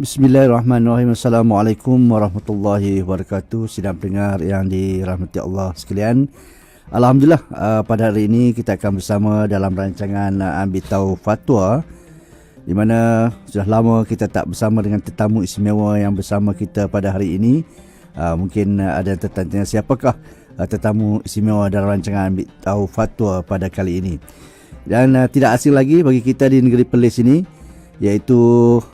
Bismillahirrahmanirrahim. Assalamualaikum warahmatullahi wabarakatuh. Sidang pendengar yang dirahmati Allah sekalian. Alhamdulillah, pada hari ini kita akan bersama dalam rancangan Ambil Tahu Fatwa, di mana sudah lama kita tak bersama dengan tetamu istimewa yang bersama kita pada hari ini. Mungkin ada yang tertanya siapakah tetamu istimewa dalam rancangan Ambil Tahu Fatwa pada kali ini. Dan tidak asing lagi bagi kita di negeri Perlis ini, iaitu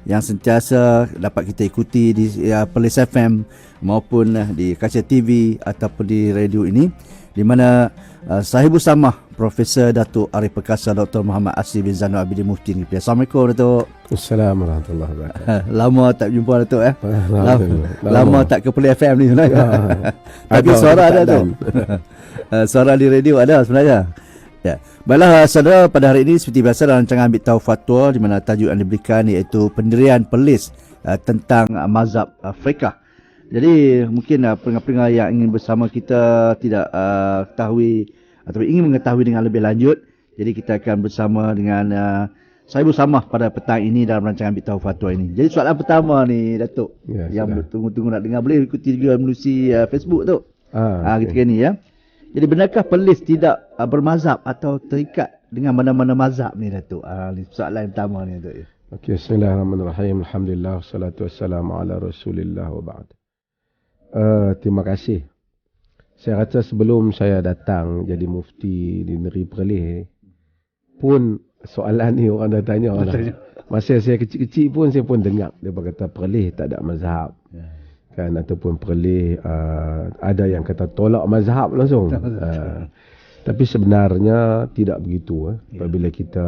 yang sentiasa dapat kita ikuti di Perlis FM maupun di Kaca TV ataupun di radio ini, di mana Sahibul Samah Profesor Datuk Arif Perkasa Dr. Muhammad Asri bin Zainal Abidin Mufti Negeri Perlis. Assalamualaikum Datuk. Assalamualaikum warahmatullahi wabarakatuh. Lama tak jumpa Datuk lama tak ke Perlis FM ni sebenarnya. Tapi suara ada tu. Suara di radio ada sebenarnya. Ya. Baiklah saudara, pada hari ini seperti biasa dalam rancangan Ambil Tahu Fatwa, di mana tajuk yang diberikan iaitu pendirian Perlis tentang mazhab fiqh. Jadi mungkin pendengar-pendengar yang ingin bersama kita tidak ketahui atau ingin mengetahui dengan lebih lanjut, jadi kita akan bersama dengan Sahibul Samah pada petang ini dalam rancangan Ambil Tahu Fatwa ini. Jadi soalan pertama ni Datuk, yang tunggu-tunggu nak dengar, boleh ikuti juga melalui Facebook tu. Ketika ni ya. Jadi benarkah Perlis tidak bermazhab atau terikat dengan mana-mana mazhab ni Datuk? Ni soalan yang pertama ni Datuk. Okey, bismillahirrahmanirrahim. Alhamdulillah, wassalatu wassalamu ala Rasulillah wa ba'd. Terima kasih. Saya rasa sebelum saya datang jadi mufti di negeri Perlis pun soalan ni orang dah tanya lah. Masa saya kecil-kecil pun saya pun dengar dia berkata Perlis tak ada mazhab. Kan, ataupun Perlis ada yang kata tolak mazhab langsung. Tapi sebenarnya tidak begitu. Apabila kita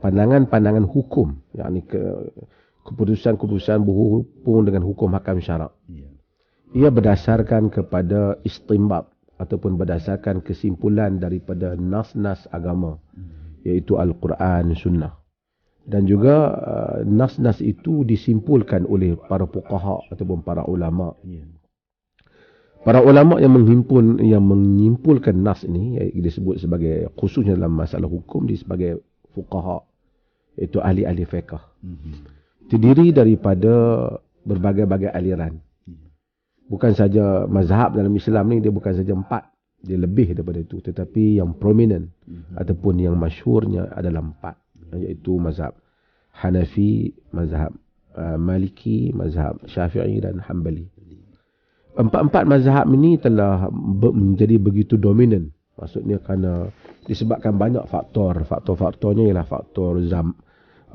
pandangan hukum, yakni keputusan-keputusan berhubung dengan hukum hakam syarak, ia berdasarkan kepada istinbat ataupun berdasarkan kesimpulan daripada nas-nas agama, iaitu Al-Quran, Sunnah. Dan juga nas-nas itu disimpulkan oleh para fuqaha ataupun para ulama. Para ulama yang menyimpulkan nas ini, disebut sebagai, khususnya dalam masalah hukum, sebagai fuqaha, iaitu ahli-ahli fiqh. Terdiri daripada berbagai-bagai aliran. Bukan saja mazhab dalam Islam ni, dia bukan saja 4, dia lebih daripada itu. Tetapi yang prominent ataupun yang masyhurnya adalah 4. Iaitu mazhab Hanafi, mazhab Maliki, mazhab Syafi'i dan Hanbali. Empat-empat mazhab ini telah menjadi begitu dominan. Maksudnya kerana disebabkan banyak faktor. Faktor-faktornya ialah faktor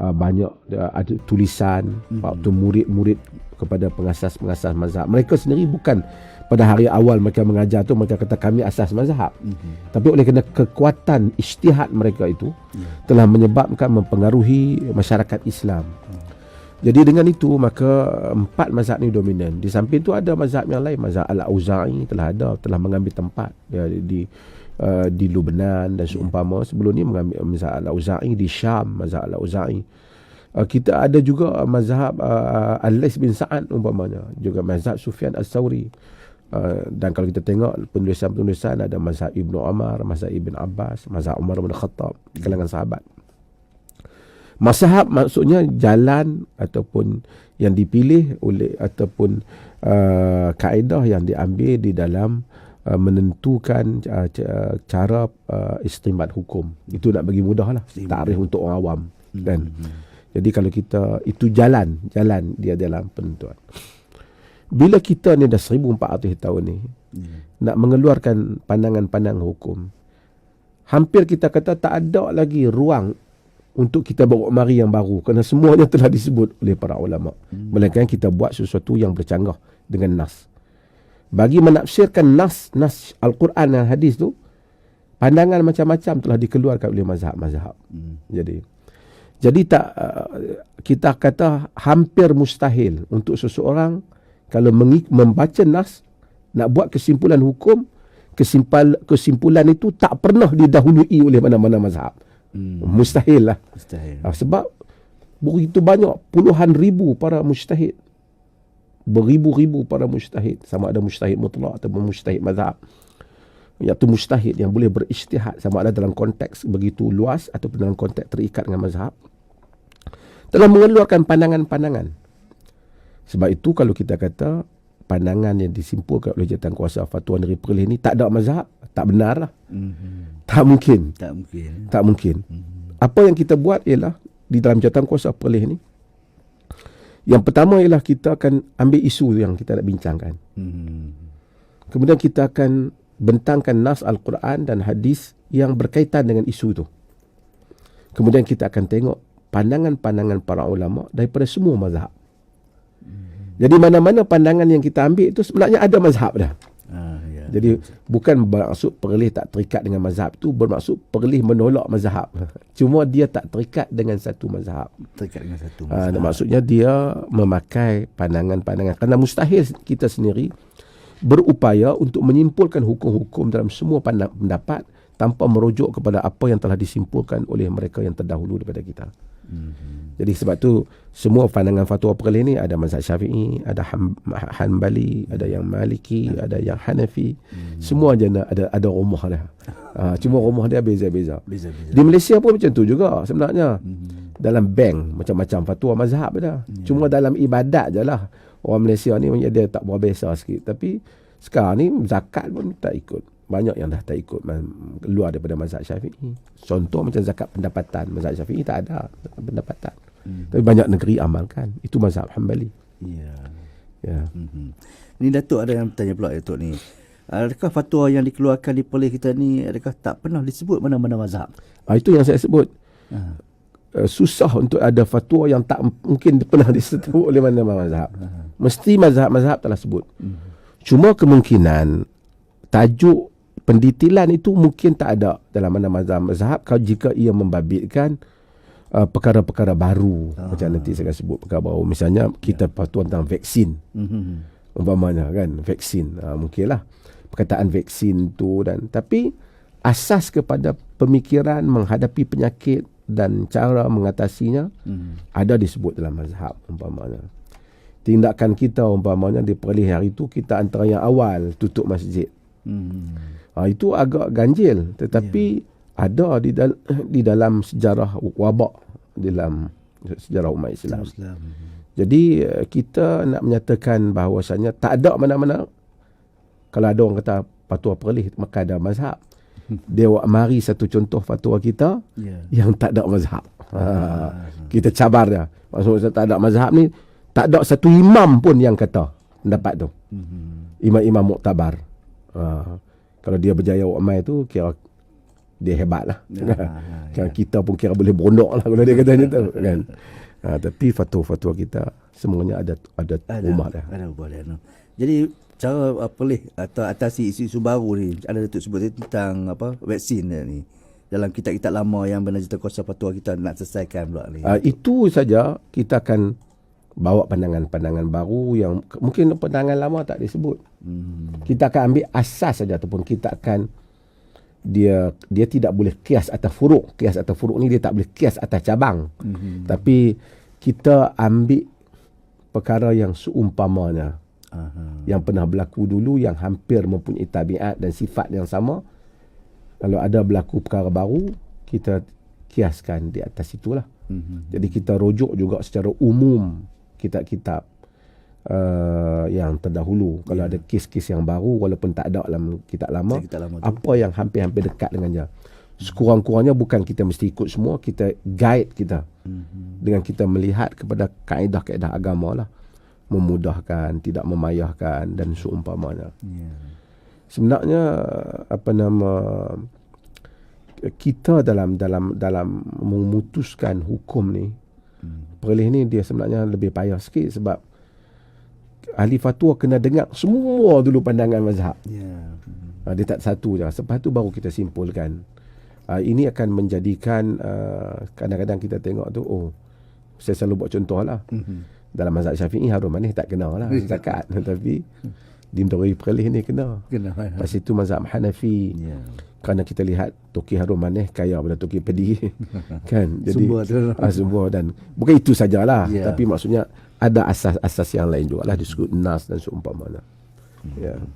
banyak ada tulisan, faktor murid-murid kepada pengasas-pengasas mazhab. Mereka sendiri bukan pada hari awal mereka mengajar tu mereka kata kami asas mazhab. Tapi oleh kerana kekuatan ijtihad mereka itu telah menyebabkan mempengaruhi masyarakat Islam. Jadi dengan itu maka 4 mazhab ni dominan. Di samping tu ada mazhab yang lain, mazhab Al-Auza'i telah mengambil tempat di Lubnan dan seumpama. Sebelum ni mengambil mazhab Al-Auza'i di Syam, mazhab Al-Auza'i. Kita ada juga mazhab Al-Laits bin Sa'ad umpamanya, juga mazhab Sufyan Ats-Tsauri. Dan kalau kita tengok penulisan-penulisan, ada mazhab Ibnu Umar, mazhab Ibn Abbas, mazhab Umar bin Khattab, kalangan sahabat. Mazhab maksudnya jalan ataupun yang dipilih oleh ataupun kaedah yang diambil di dalam menentukan cara istinbat hukum. Itu nak bagi mudah lah, takrif untuk orang awam kan. Jadi kalau kita itu jalan dia dalam penentuan. Bila kita ni dah 1400 tahun ni nak mengeluarkan pandangan-pandangan hukum, hampir kita kata tak ada lagi ruang untuk kita bawa mari yang baru, kerana semuanya telah disebut oleh para ulama. Melainkan kita buat sesuatu yang bercanggah dengan nas. Bagi menafsirkan nas Al-Quran dan hadis tu, pandangan macam-macam telah dikeluarkan oleh mazhab-mazhab. Jadi tak kita kata hampir mustahil untuk seseorang kalau membaca nas nak buat kesimpulan hukum, kesimpulan itu tak pernah didahului oleh mana-mana mazhab. Mustahil lah. Sebab begitu banyak puluhan ribu para mujtahid, beribu-ribu para mujtahid, sama ada mujtahid mutlak ataupun mujtahid mazhab, iaitu mujtahid yang boleh berijtihad sama ada dalam konteks begitu luas ataupun dalam konteks terikat dengan mazhab. telah mengeluarkan pandangan-pandangan. Sebab itu kalau kita kata pandangan yang disimpulkan oleh jawatankuasa Fatwa Negeri Perlis ni tak ada mazhab, tak benar lah. Tak mungkin. Tak mungkin. Apa yang kita buat ialah di dalam jawatankuasa Perlis ni, yang pertama ialah kita akan ambil isu yang kita nak bincangkan. Kemudian kita akan bentangkan nas Al-Quran dan hadis yang berkaitan dengan isu itu. Kemudian kita akan tengok pandangan-pandangan para ulama daripada semua mazhab. Jadi mana-mana pandangan yang kita ambil itu sebenarnya ada mazhab dah. Jadi bukan bermaksud Perlis tak terikat dengan mazhab tu, bermaksud Perlis menolak mazhab. Cuma dia tak terikat dengan satu mazhab. Maksudnya dia memakai pandangan-pandangan. Kerana mustahil kita sendiri berupaya untuk menyimpulkan hukum-hukum dalam semua pendapat tanpa merujuk kepada apa yang telah disimpulkan oleh mereka yang terdahulu daripada kita. Jadi sebab tu semua pandangan fatwa Perlis ni ada mazhab Syafi'i, ada Hanbali, ada yang Maliki, ada yang Hanafi. Semua je ada rumah dia. Cuma rumah dia beza-beza. Di Malaysia pun macam tu juga sebenarnya. Dalam bank macam-macam fatwa mazhab dah. Cuma dalam ibadat je lah orang Malaysia ni dia tak berapa biasa sikit. Tapi sekarang ni zakat pun tak ikut. Banyak yang dah tak ikut keluar daripada mazhab Syafi'i. Contoh macam zakat pendapatan, mazhab Syafi'i tak ada zakat pendapatan. Tapi banyak negeri amalkan. Itu mazhab Hanbali. Ya. Ni Datuk ada yang bertanya pula Datuk ni. Adakah fatwa yang dikeluarkan di Perlis kita ni adakah tak pernah disebut mana-mana mazhab? Itu yang saya sebut. Susah untuk ada fatwa yang tak mungkin pernah disebut oleh mana-mana mazhab. Mesti mazhab-mazhab telah sebut. Cuma kemungkinan tajuk pendetilan itu mungkin tak ada dalam mana mazhab kalau jika ia membabitkan perkara-perkara baru. Macam nanti saya akan sebut perkara baru. Misalnya kita fatwa tentang vaksin. Umpamanya kan, vaksin. Mungkinlah perkataan vaksin tu tapi asas kepada pemikiran menghadapi penyakit dan cara mengatasinya ada disebut dalam mazhab umpamanya. Tindakan kita umpamanya di Perlis hari itu kita antara yang awal tutup masjid. Itu agak ganjil tetapi ada di dalam sejarah wabak dalam sejarah umat Islam. Jadi kita nak menyatakan bahawasanya tak ada mana-mana. Kalau ada orang kata fatwa Perlis maka ada mazhab. Dia mari satu contoh fatwa kita yang tak ada mazhab. Kita cabar dia. Maksudnya tak ada mazhab ni, tak ada satu imam pun yang kata pendapat tu. Imam-imam muktabar. Kalau dia berjaya wakmai tu kira dia hebat lah. Kita pun kira boleh berondok lah kalau dia katanya tu kan. Tapi fatwa-fatwa kita semuanya ada rumah dah. Ada rumah dah. Jadi cara Perlis atau atasi isu-isu baru ni ada Datuk sebut tentang vaksin ni dalam kitab-kitab lama yang benar jawatankuasa fatwa kita nak selesaikan pula ni. Itu saja kita akan bawa pandangan-pandangan baru yang mungkin pandangan lama tak disebut. Kita akan ambil asas saja ataupun kita akan dia tidak boleh kias atas furuk. Kias atas furuk ni dia tak boleh kias atas cabang. Tapi kita ambil perkara yang seumpamanya. Yang pernah berlaku dulu yang hampir mempunyai tabiat dan sifat yang sama. Kalau ada berlaku perkara baru, kita kiaskan di atas itulah. Jadi kita rujuk juga secara umum kitab-kitab yang terdahulu. Kalau ada kes-kes yang baru walaupun tak ada dalam kitab lama, apa yang hampir-hampir dekat dengannya. Sekurang-kurangnya bukan kita mesti ikut semua, kita guide kita dengan kita melihat kepada kaedah-kaedah agama lah, memudahkan, tidak memayahkan dan seumpamanya. Sebenarnya kita dalam memutuskan hukum ni, Perlis ni dia sebenarnya lebih payah sikit sebab ahli fatwa kena dengar semua dulu pandangan mazhab. Dia tak satu je. Lepas tu baru kita simpulkan. Ini akan menjadikan kadang-kadang kita tengok tu, saya selalu buat contoh lah. Dalam mazhab Syafi'i harum manis tak kena lah zakat. Tapi di Negeri Perlis ni kena. Lepas itu mazhab Hanafi. Kerana kita lihat toki harum manis kaya pada toki pedi. Kan? Jadi sumber dan bukan itu sajalah. Tapi maksudnya ada asas-asas yang lain juga lah disebut nas dan seumpamanya.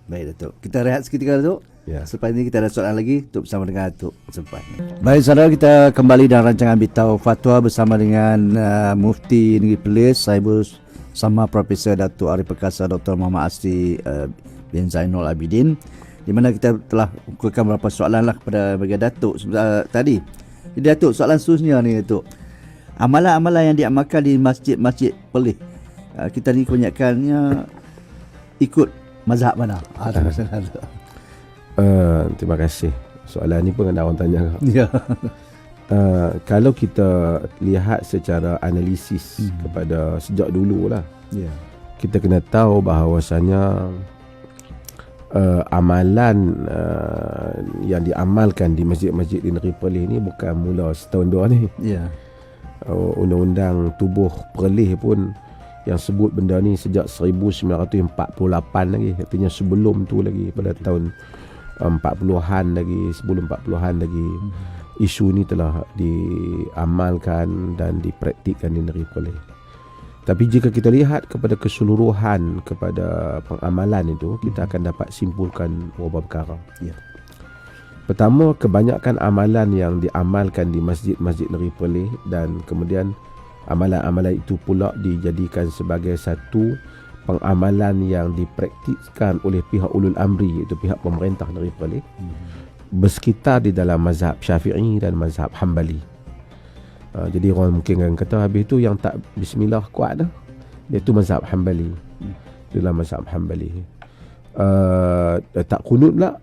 Baik Datuk. Kita rehat seketika Datuk. Ya. Selepas ini kita ada soalan lagi untuk bersama dengan Datuk Sempat. Baik saudara, kita kembali dalam rancangan Bitau Fatwa bersama dengan Mufti Negeri Perlis, saya bersama Profesor Datuk Arif Perkasa Dr. Muhammad Asri bin Zainul Abidin, di mana kita telah ukurkan beberapa soalan lah kepada bagi Datuk tadi. Jadi Datuk, soalan seterusnya ni Datuk. Amalan-amalan yang diamalkan di masjid-masjid Perlis, kita ni kebanyakannya ikut mazhab mana? Terima kasih. Soalan ni pun ada orang tanya. Ya. Kalau kita lihat secara analisis kepada sejak dulu lah, kita kena tahu bahawasanya amalan yang diamalkan di masjid-masjid di negeri Perlis ni bukan mula setahun dua ni. Ya. Undang-undang tubuh Perlis pun yang sebut benda ni sejak 1948 lagi. Artinya sebelum tu lagi, pada tahun 40-an lagi, sebelum 40-an lagi, isu ni telah diamalkan dan dipraktikkan di negeri Perlis. Tapi jika kita lihat kepada keseluruhan kepada pengamalan itu, kita akan dapat simpulkan beberapa perkara. Ya. Pertama, kebanyakan amalan yang diamalkan di masjid-masjid negeri Perlis, dan kemudian amalan-amalan itu pula dijadikan sebagai satu pengamalan yang dipraktikkan oleh pihak ulul amri, iaitu pihak pemerintah negeri Perlis, bersekitar di dalam mazhab Syafi'i dan mazhab Hanbali. Jadi orang mungkin akan kata habis tu yang tak bismillah kuat dah, iaitu mazhab Hanbali. Dalam mazhab Hanbali tak kunut pula,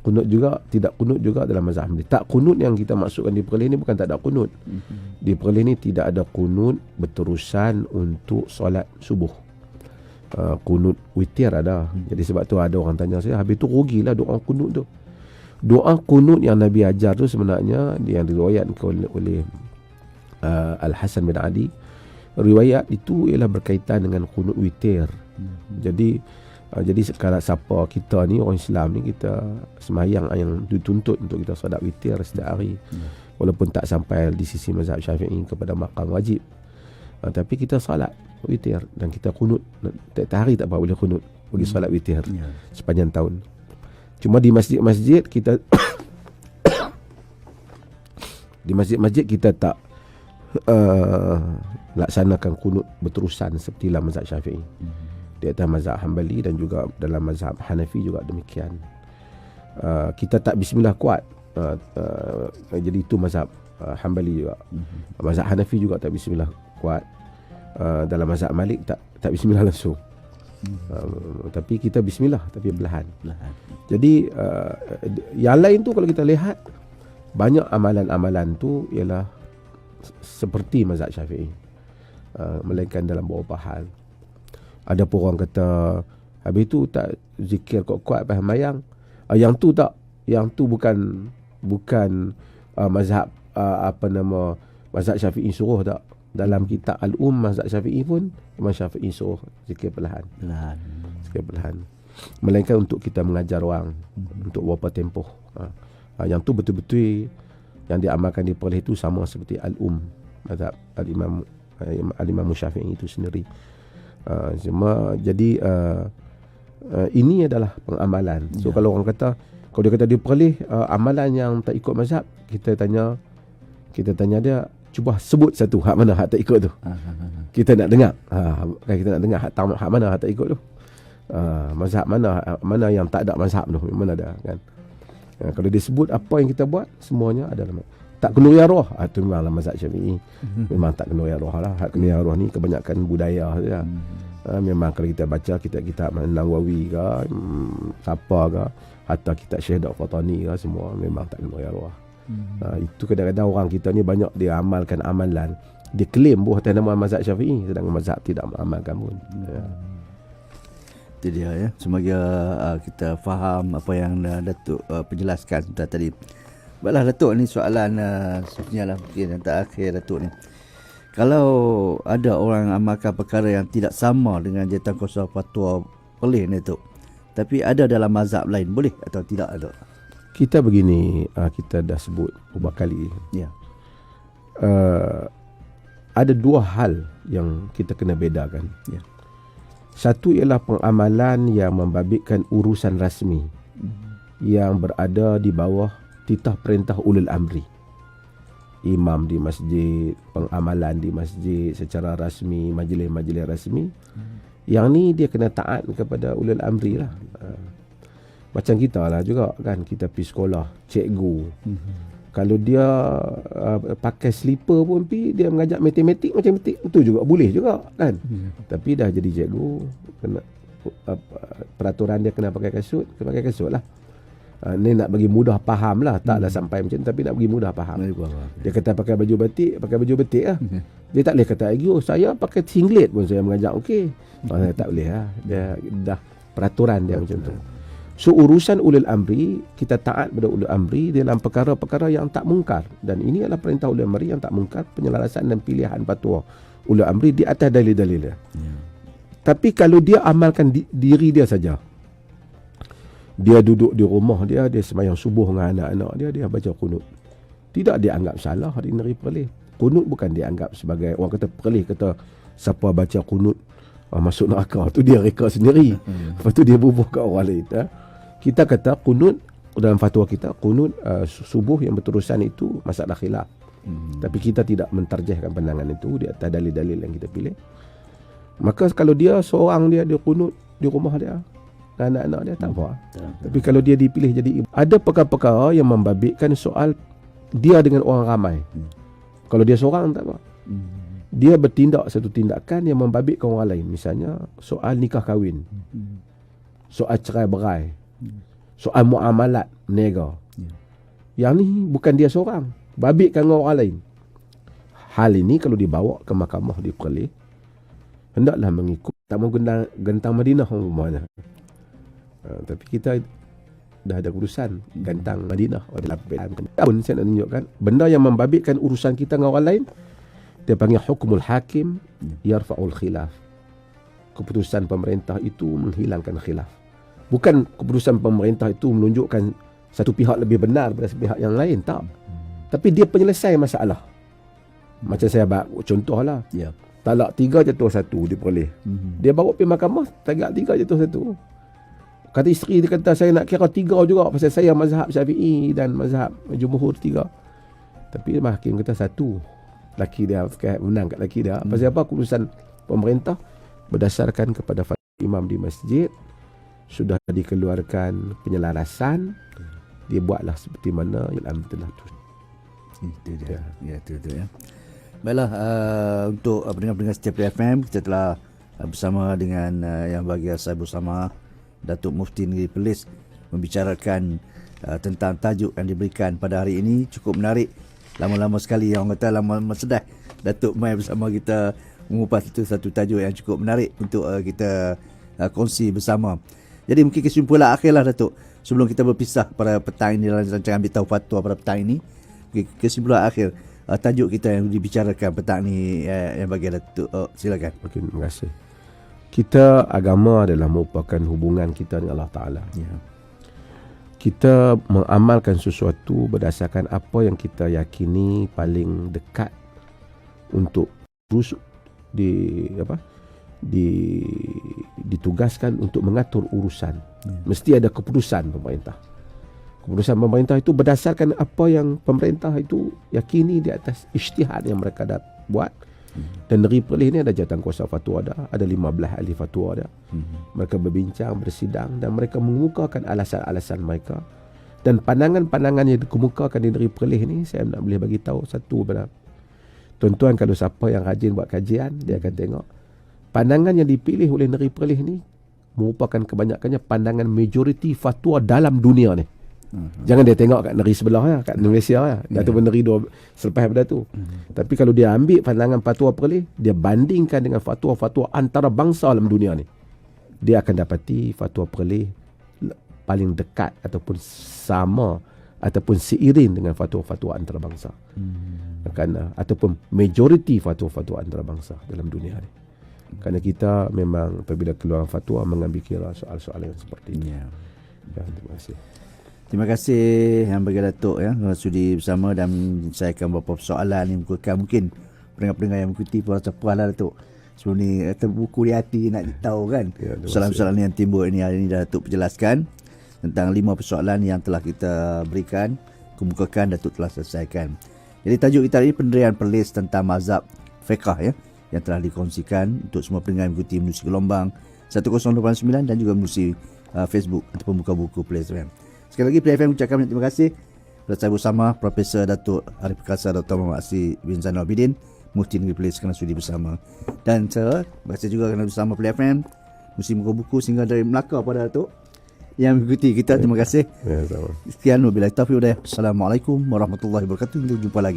kunut juga, tidak kunut juga dalam mazhab Hanbali. Tak kunut yang kita maksudkan di Perlis ni bukan tak ada kunut. Di Perlis ni tidak ada kunut berterusan untuk solat subuh. Kunut witir ada. Jadi sebab tu ada orang tanya saya, habis tu rugilah doa kunut tu. Doa kunut yang Nabi ajar tu sebenarnya yang diriwayatkan oleh Al-Hasan bin Ali, riwayat itu ialah berkaitan dengan kunut witir. Jadi sekarang siapa kita ni orang Islam ni, kita semayang yang dituntut untuk kita solat witir setiap hari, walaupun tak sampai di sisi mazhab Syafi'i kepada maqam wajib, tapi kita solat witir dan kita kunut. Tiap hari tak apa boleh kunut, boleh solat witir sepanjang tahun. Cuma di masjid-masjid kita di masjid-masjid kita tak laksanakan kunut berterusan seperti dalam mazhab Syafi'i. Di atas mazhab Hanbali dan juga dalam mazhab Hanafi juga demikian. Kita tak bismillah kuat. Jadi itu mazhab Hanbali juga. Mazhab Hanafi juga tak bismillah kuat. Dalam mazhab Malik tak bismillah langsung. Tapi kita bismillah tapi perlahan. Jadi yang lain tu kalau kita lihat, banyak amalan-amalan tu ialah seperti mazhab Syafi'i, melainkan dalam beberapa hal. Ada pun orang kata habis tu tak zikir kuat-kuat pas mayang. Yang tu tak, yang tu bukan mazhab mazhab Syafi'i suruh tak. Dalam kitab Al-Mazhab Syafi'i pun Imam Syafi'i suruh zikir perlahan. Zikir perlahan. Melainkan untuk kita mengajar orang untuk berapa tempoh. Yang tu betul-betul yang diamalkan di Perlis itu sama seperti mazhab Al-Imam Syafi'i itu sendiri. Jadi ini adalah pengamalan. So kalau orang kata, kalau dia kata dia Perlis amalan yang tak ikut mazhab, kita tanya dia, cuba sebut satu hak mana hak tak ikut tu. Kita nak dengar. Kita nak dengar hak mana hak tak ikut tu. Mazhab mana yang tak ada mazhab tu, mana ada kan. Kalau dia sebut apa yang kita buat, semuanya adalah tak kena ya roh. Itu memanglah mazhab Syafi'i. Memang tak kena ya roh lah. Hak kena ya roh ni kebanyakan budaya saja. Memang kalau kita baca kitab Nawawi ke, siapa ke, hatta kitab Syekh Dr. Fatani ke, semua memang tak kena ya roh. Itu kadang-kadang orang kita ni banyak dia amalkan amalan, dia claim buah atas nama mazhab Syafi'i, sedangkan mazhab tidak mengamalkan pun. Itu dia ya. Semoga kita faham apa yang Datuk penjelaskan tadi. Baiklah Datuk, ni soalan sebenarnya lah mungkin yang terakhir Datuk ni. Kalau ada orang amalkan perkara yang tidak sama dengan Jawatankuasa Fatwa Perlis ni Datuk, tapi ada dalam mazhab lain, boleh atau tidak Datuk? Kita begini, kita dah sebut beberapa kali. Ya. Ada dua hal yang kita kena bedakan. Ya. Satu ialah pengamalan yang membabitkan urusan rasmi. yang berada di bawah titah perintah ulul amri. Imam di masjid, pengamalan di masjid secara rasmi, majlis-majlis rasmi. Yang ni dia kena taat kepada ulul amri lah. Macam kita lah juga kan, kita pergi sekolah, cikgu. Kalau dia pakai slipper pun dia mengajar matematik macam matematik, itu juga boleh juga kan. Tapi dah jadi cikgu, kena peraturan dia kena pakai kasut, kena pakai kasut lah. Ni nak bagi mudah faham lah. Taklah sampai macam tapi nak bagi mudah faham. Dia kata pakai baju batik lah. Dia tak boleh kata lagi, oh saya pakai singlet pun saya mengajar okey. Tak boleh lah. Dia dah peraturan dia macam tu. So urusan ulul amri, kita taat pada ulul amri dalam perkara-perkara yang tak mungkar. Dan ini adalah perintah ulul amri yang tak mungkar, penyelarasan dan pilihan fatwa ulul amri di atas dalil-dalil dia. Tapi kalau dia amalkan diri dia saja, dia duduk di rumah dia sembahyang subuh dengan anak-anak dia baca kunut, tidak dianggap salah di negeri Perlis. Kunut bukan dianggap sebagai, orang kata Perlis kata siapa baca kunut masuk neraka, tu dia reka sendiri. Lepas tu dia bubuh kat orang lain. Kita kata kunut dalam fatwa kita, kunut subuh yang berterusan itu masalah khilaf. Tapi kita tidak mentarjihkan pandangan itu di atas dalil-dalil yang kita pilih. Maka kalau dia seorang dia kunut di rumah dia, anak-anak dia tak apa. Tapi kalau dia dipilih jadi ibu, ada perkara-perkara yang membabitkan soal dia dengan orang ramai. Kalau dia seorang tak apa. Dia bertindak satu tindakan yang membabitkan orang lain. Misalnya soal nikah kahwin, soal cerai berai, soal muamalat niaga. Yang ni bukan dia seorang, babitkan orang lain. Hal ini kalau dibawa ke mahkamah di Perlis, hendaklah mengikut, tak mau gentang Madinah rumahnya. Tapi kita dah ada urusan gantang Madinah. Pun saya nak tunjukkan benda yang membabitkan urusan kita dengan orang lain, dia panggil hukmul hakim yarfa'ul khilaf. Keputusan pemerintah itu menghilangkan khilaf. Bukan keputusan pemerintah itu menunjukkan satu pihak lebih benar daripada pihak yang lain, tak. Tapi dia penyelesai masalah. Macam saya contoh lah, talak 3 jatuh 1 di Perlis. Dia bawa pergi mahkamah, talak 3 jatuh 1. Kata isteri dia kata saya nak kira 3 juga pasal saya mazhab Syafi'i dan mazhab Jumhur 3. Tapi hakim kata 1. Laki dia menang kat laki dia. Pasal apa? Keputusan pemerintah berdasarkan kepada fatwa imam di masjid, sudah dikeluarkan penyelarasan, dia buatlah seperti mana yang telah tu. Itu dia. Itu ya. Baiklah, untuk pendengar-pendengar setiap FM, kita telah bersama dengan yang bagi saya bersama Datuk Mufti Negeri Perlis membicarakan tentang tajuk yang diberikan pada hari ini. Cukup menarik. Lama-lama sekali, orang kata lama-lama sedih Datuk mai bersama kita mengupas itu satu tajuk yang cukup menarik untuk kita kongsi bersama. Jadi mungkin kesimpulan akhirlah Datuk, sebelum kita berpisah pada petang ini dalam rancangan Beritahu Fatwa pada petang ini, kesimpulan akhir tajuk kita yang dibicarakan petang ni yang bagi Datuk. Silakan. Okay, terima kasih. Kita, agama adalah merupakan hubungan kita dengan Allah Ta'ala. Kita mengamalkan sesuatu berdasarkan apa yang kita yakini paling dekat untuk ditugaskan untuk mengatur urusan. Mesti ada keputusan pemerintah. Keputusan pemerintah itu berdasarkan apa yang pemerintah itu yakini di atas ijtihad yang mereka dah buat. Dan Negeri Perlis ni ada jawatankuasa fatwa ada 15 ahli fatwa ada. Mereka berbincang, bersidang dan mereka mengemukakan alasan-alasan mereka. Dan pandangan-pandangan yang dikemukakan di Negeri Perlis ni, saya nak boleh bagi tahu satu benar. Tuan-tuan, kalau siapa yang rajin buat kajian, dia akan tengok pandangan yang dipilih oleh Negeri Perlis ni merupakan kebanyakannya pandangan majoriti fatwa dalam dunia ni. Jangan dia tengok kat negeri sebelah ya, kat Malaysia ya, ataupun negeri selepas daripada tu. Tapi kalau dia ambil pandangan fatwa Perlis, dia bandingkan dengan fatwa-fatwa antarabangsa dalam dunia ni, dia akan dapati fatwa Perlis paling dekat ataupun sama ataupun seiring dengan fatwa-fatwa antarabangsa. Kerana ataupun majoriti fatwa-fatwa antarabangsa dalam dunia ni. Kerana kita memang apabila keluar fatwa mengambil kira soal-soal yang seperti ini. Terima kasih. Terima kasih yang bagi Datuk ya, sudi bersama dan saya akan beberapa soalan yang mungkin pendengar-pendengar yang mengikuti pun rasa puas lah Datuk. Sebelum ni buku di hati nak tahu kan, soalan-soalan yang timbul ini hari ini dah Datuk perjelaskan. tentang 5 persoalan yang telah kita berikan, kemukakan Datuk telah selesaikan. Jadi tajuk kita ini pendirian perlis tentang mazhab fiqh ya, yang telah dikongsikan untuk semua pendengar mengikuti menerusi gelombang 1089 dan juga menerusi Facebook ataupun buka buku Play FM. Sekali lagi Play FM ucapkan terima kasih. Saya bersama Profesor Datuk Arif Perkasa Dr. Muhammad Asri bin Zainal Abidin, Mufti Negeri Perlis kerana sudi bersama. Dan saya terima kasih juga kerana bersama Play FM, musim buka buku sehingga dari Melaka pada Datuk yang mengikuti kita. Terima kasih. Ya, sama. Sekian wabillahi taufiq. Assalamualaikum warahmatullahi wabarakatuh. Jumpa lagi.